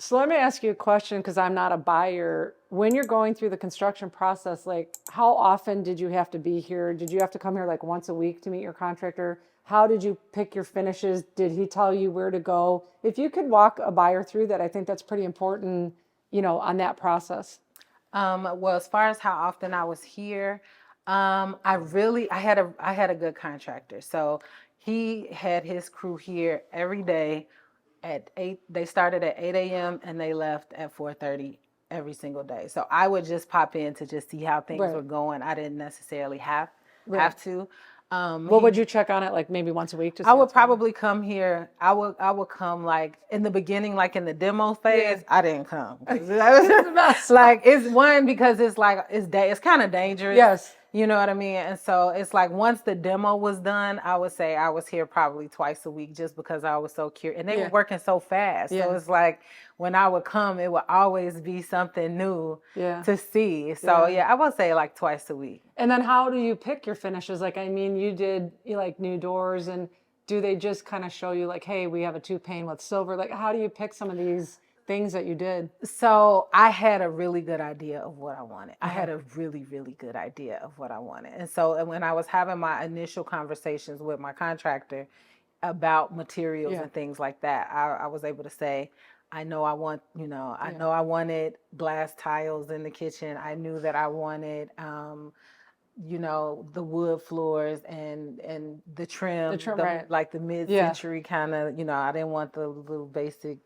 So let me ask you a question because I'm not a buyer. When you're going through the construction process, like how often did you have to be here? Did you have to come here like once a week to meet your contractor? How did you pick your finishes? Did he tell you where to go? If you could walk a buyer through that, I think that's pretty important, on that process. Well, as far as how often I was here, I had a good contractor. So he had his crew here every day at 8. They started at 8 a.m. and they left at 4:30 every single day. So I would just pop in to just see how things Right. were going. I didn't necessarily have Right. to. What would you check on it like maybe once a week? To see I how would it's going? probably come here. I would come like in the beginning, like in the demo phase. Yeah. I didn't come. Like it's one because it's like it's kind of dangerous. Yes. You know what I mean? And so it's like once the demo was done, I would say I was here probably twice a week just because I was so curious. And they Yeah. were working so fast. Yeah. So it's like when I would come, it would always be something new Yeah. to see. So Yeah. I would say like twice a week. And then how do you pick your finishes? Like, I mean, you like new doors, and do they just kind of show you like, hey, we have a 2-pane with silver? Like, how do you pick some of these things that you did? So I had a really good idea of what I wanted. I had a really, really good idea of what I wanted. And so when I was having my initial conversations with my contractor about materials Yeah. and things like that, I was able to say, I know I want, I know I wanted glass tiles in the kitchen. I knew that I wanted, the wood floors and the trim, right. like the mid-century kind of, I didn't want the little basic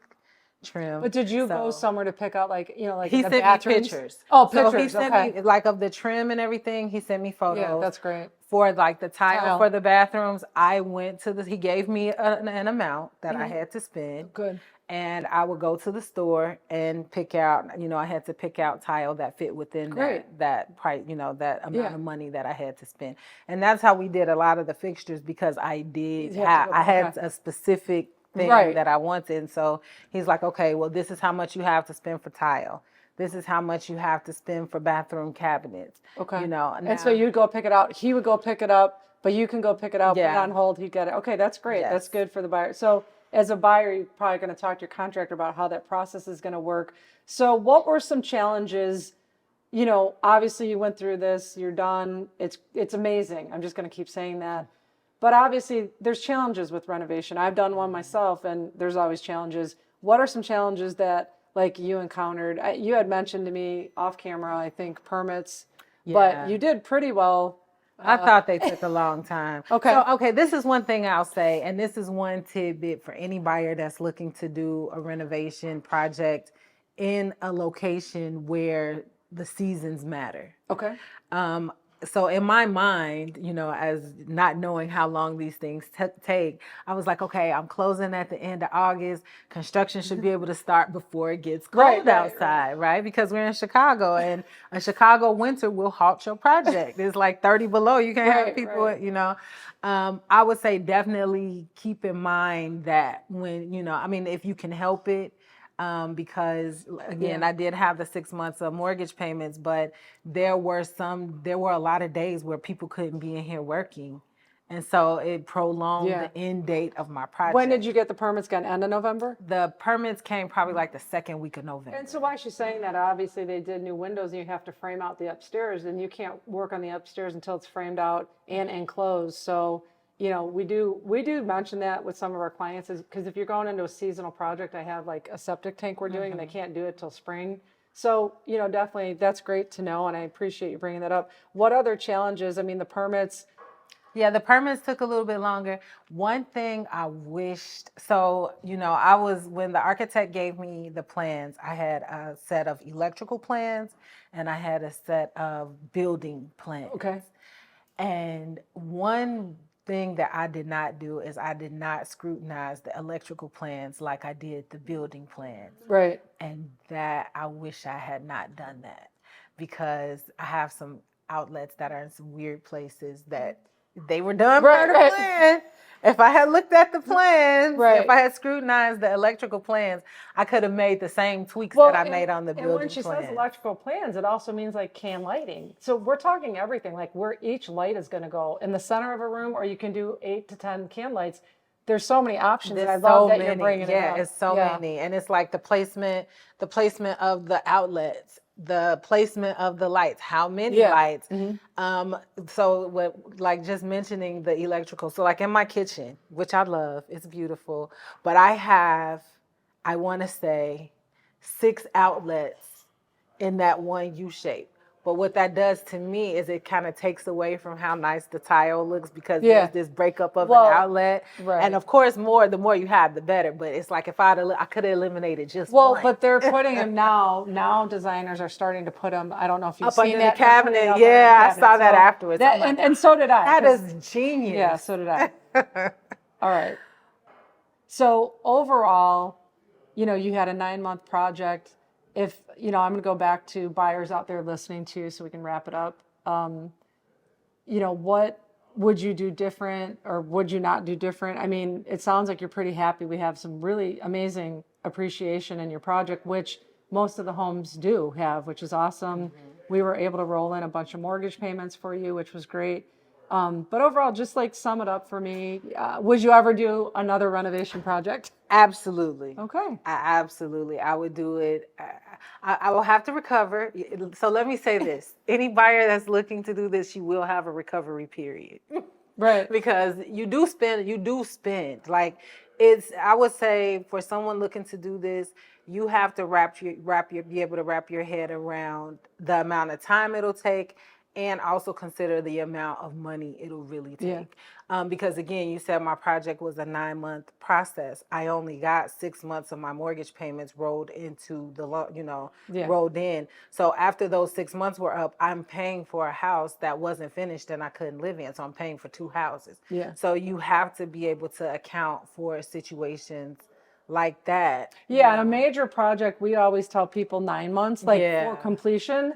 trim. But did you go So somewhere to pick out like, like he the sent me bathrooms? pictures. Oh, So pictures. he sent Okay. me like of the trim and everything. He sent me photos. Yeah, that's great. For like the tile Tile. for the bathrooms. I went to he gave me an amount that I had to spend. Good. And I would go to the store and pick out, I had to pick out tile that fit within Great. that price, that amount Yeah. of money that I had to spend. And that's how we did a lot of the fixtures because I did You have to go- I had okay. a specific thing Right. that I wanted. And so he's like, okay, well, this is how much you have to spend for tile. This is how much you have to spend for bathroom cabinets. Okay. And so you'd go pick it out. He would go pick it up, but you can go pick it out, put it Yeah. on hold. He'd get it. Okay, that's great. Yes. That's good for the buyer. So as a buyer, you're probably going to talk to your contractor about how that process is going to work. So what were some challenges? Obviously you went through this, you're done. It's amazing. I'm just going to keep saying that. But obviously there's challenges with renovation. I've done one myself and there's always challenges. What are some challenges that like you encountered? You had mentioned to me off camera, I think permits, but you did pretty well. I thought they took a long time. Okay. So, this is one thing I'll say, and this is one tidbit for any buyer that's looking to do a renovation project in a location where the seasons matter. Okay. So in my mind, as not knowing how long these things take, I was like, okay, I'm closing at the end of August. Construction should be able to start before it gets cold outside, right? Because we're in Chicago, and a Chicago winter will halt your project. It's like 30 below. You can't have people, I would say definitely keep in mind that when, if you can help it, because again, I did have the 6 months of mortgage payments, but there were a lot of days where people couldn't be in here working. And so it prolonged the end date of my project. When did you get the permits? Got end of November? The permits came probably like the second week of November. And so why is she saying that? Obviously they did new windows and you have to frame out the upstairs, and you can't work on the upstairs until it's framed out and enclosed. So we do mention that with some of our clients, is because if you're going into a seasonal project, I have like a septic tank we're doing and they can't do it till spring. So, definitely that's great to know. And I appreciate you bringing that up. What other challenges? I mean, the permits. Yeah, the permits took a little bit longer. One thing I wished, when the architect gave me the plans, I had a set of electrical plans and I had a set of building plans. Okay. And one thing that I did not do is I did not scrutinize the electrical plans like I did the building plans. Right. And that I wish I had not done that, because I have some outlets that are in some weird places that they were done per the plan. If I had looked at the plans, if I had scrutinized the electrical plans, I could have made the same tweaks that I made on the building plans. And when she says plans. electrical plans, it also means like can lighting. So we're talking everything, like where each light is going to go in the center of a room, or you can do 8 to 10 can lights. there's so many options, and I There's love so that many. you're bringing it up. Yeah, it's so many, and it's like the placement of the outlets, the placement of the lights, how many Yeah. lights. So what, like just mentioning the electrical. So like in my kitchen, which I love, it's beautiful, but I want to say 6 outlets in that one U shape. But what that does to me is it kind of takes away from how nice the tile looks, because Yeah. there's this breakup of Well, an outlet. right. And of course, the more you have, the better. But it's like if I could have eliminated just Well, one. but they're putting them now. Now designers are starting to put them. I don't know if you've Up seen under that. the They're putting cabinet. up under the Yeah, I cabinet. saw that So afterwards. that- I'm like, and so did I. that 'cause- is genius. Yeah, so did I. All right. So overall, you had a 9-month project. If, I'm going to go back to buyers out there listening to you so we can wrap it up. What would you do different, or would you not do different? I mean, it sounds like you're pretty happy. We have some really amazing appreciation in your project, which most of the homes do have, which is awesome. We were able to roll in a bunch of mortgage payments for you, which was great. But overall, just like sum it up for me, would you ever do another renovation project? Absolutely. Okay. I would do it. I will have to recover. So let me say this. Any buyer that's looking to do this, you will have a recovery period. Right. Because you do spend. Like I would say for someone looking to do this, you have to be able to wrap your head around the amount of time it'll take, and also consider the amount of money it'll really take. Because again, you said my project was a 9-month process. I only got 6 months of my mortgage payments rolled into the rolled in. So after those 6 months were up, I'm paying for a house that wasn't finished and I couldn't live in. So I'm paying for 2 houses. Yeah. So you have to be able to account for situations like that. Yeah, and a major project, we always tell people 9 months, for completion.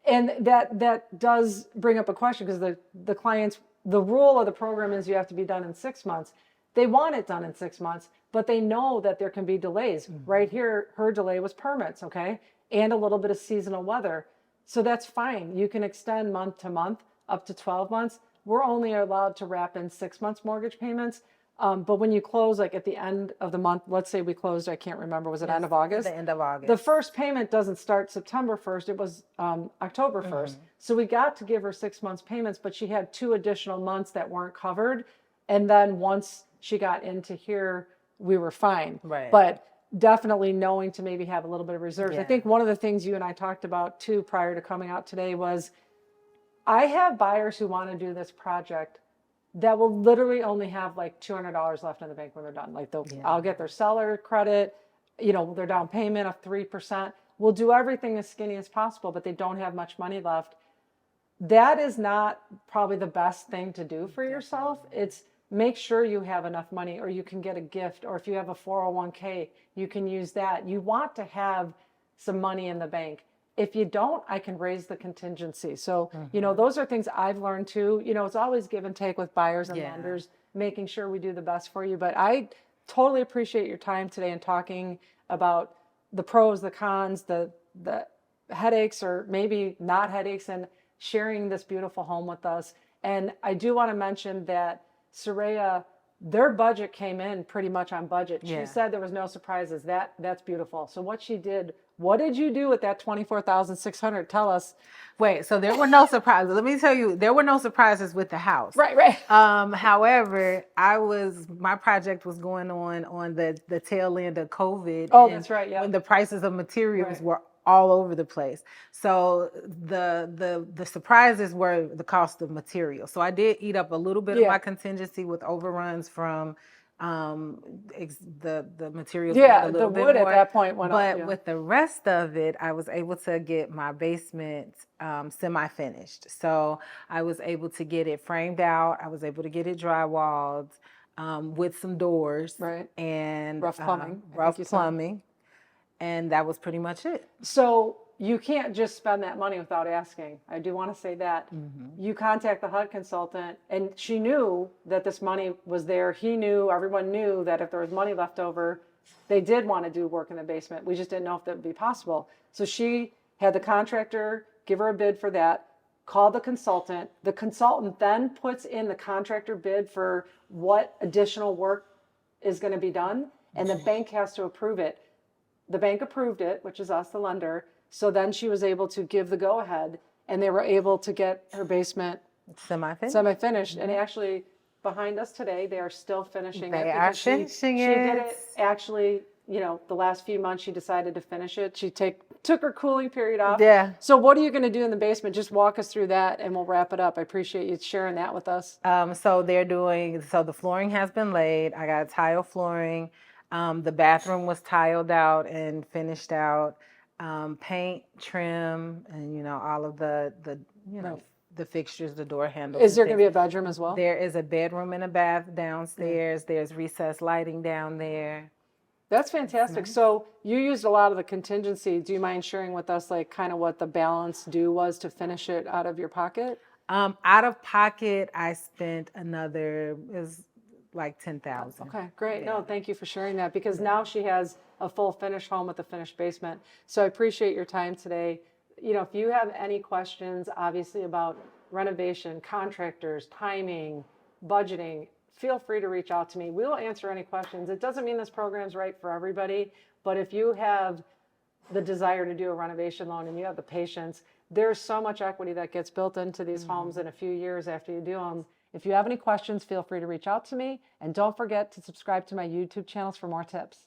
And that does bring up a question, because the clients, the rule of the program is you have to be done in 6 months. They want it done in 6 months, but they know that there can be delays. Right here, her delay was permits, okay? And a little bit of seasonal weather. So that's fine. You can extend month to month up to 12 months. We're only allowed to wrap in 6 months mortgage payments. But when you close, like at the end of the month, let's say we closed, I can't remember, was it end of August? The end of August. The first payment doesn't start September 1st. It was October 1st. So we got to give her 6 months payments, but she had 2 additional months that weren't covered. And then once she got into here, we were fine. Right. But definitely knowing to maybe have a little bit of reserves. Yeah. I think one of the things you and I talked about too prior to coming out today was, I have buyers who want to do this project that will literally only have like $200 left in the bank when they're done. Like I'll get their seller credit, their down payment of 3%. We'll do everything as skinny as possible, but they don't have much money left. That is not probably the best thing to do for yourself. It's make sure you have enough money, or you can get a gift, or if you have a 401k, you can use that. You want to have some money in the bank. If you don't, I can raise the contingency. So, those are things I've learned too. It's always give and take with buyers and lenders, making sure we do the best for you. But I totally appreciate your time today and talking about the pros, the cons, the headaches, or maybe not headaches, and sharing this beautiful home with us. And I do want to mention that Soraya, their budget came in pretty much on budget. She said there was no surprises. That's beautiful. So what did you do with that $24,600? Tell us. Wait, so there were no surprises. Let me tell you, there were no surprises with the house. Right. However, my project was going on the tail end of COVID. Oh, that's right. Yeah. When the prices of materials were all over the place. So the surprises were the cost of material. So I did eat up a little bit of my contingency with overruns from the materials. Yeah, a little the bit wood more. at that point went up. But with the rest of it, I was able to get my basement semi-finished. So I was able to get it framed out. I was able to get it drywalled with some doors. Right. And rough plumbing. Rough plumbing. And that was pretty much it. So you can't just spend that money without asking. I do want to say that. You contact the HUD consultant, and she knew that this money was there. He knew, everyone knew that if there was money left over, they did want to do work in the basement. We just didn't know if that would be possible. So she had the contractor give her a bid for that, called the consultant. The consultant then puts in the contractor bid for what additional work is going to be done, and the bank has to approve it. The bank approved it, which is us, the lender. So then she was able to give the go-ahead, and they were able to get her basement semi-finished. And actually, behind us today, they are still finishing it. They are finishing She it. did it actually, the last few months she decided to finish it. She took her cooling period off. Yeah. So what are you going to do in the basement? Just walk us through that and we'll wrap it up. I appreciate you sharing that with us. So the flooring has been laid. I got tile flooring. The bathroom was tiled out and finished out. Paint, trim, and all of the fixtures, the door handles. Is there going to be a bedroom as well? There is a bedroom and a bath downstairs. There's recessed lighting down there. That's fantastic. Nice. So you used a lot of the contingency. Do you mind sharing with us like kind of what the balance due was to finish it out of your pocket? Out of pocket, I spent like $10,000. Okay, great. Yeah. No, thank you for sharing that because now she has a full finished home with a finished basement. So I appreciate your time today. If you have any questions, obviously about renovation, contractors, timing, budgeting, feel free to reach out to me. We'll answer any questions. It doesn't mean this program's right for everybody, but if you have the desire to do a renovation loan and you have the patience, there's so much equity that gets built into these homes in a few years after you do them. If you have any questions, feel free to reach out to me. And don't forget to subscribe to my YouTube channels for more tips.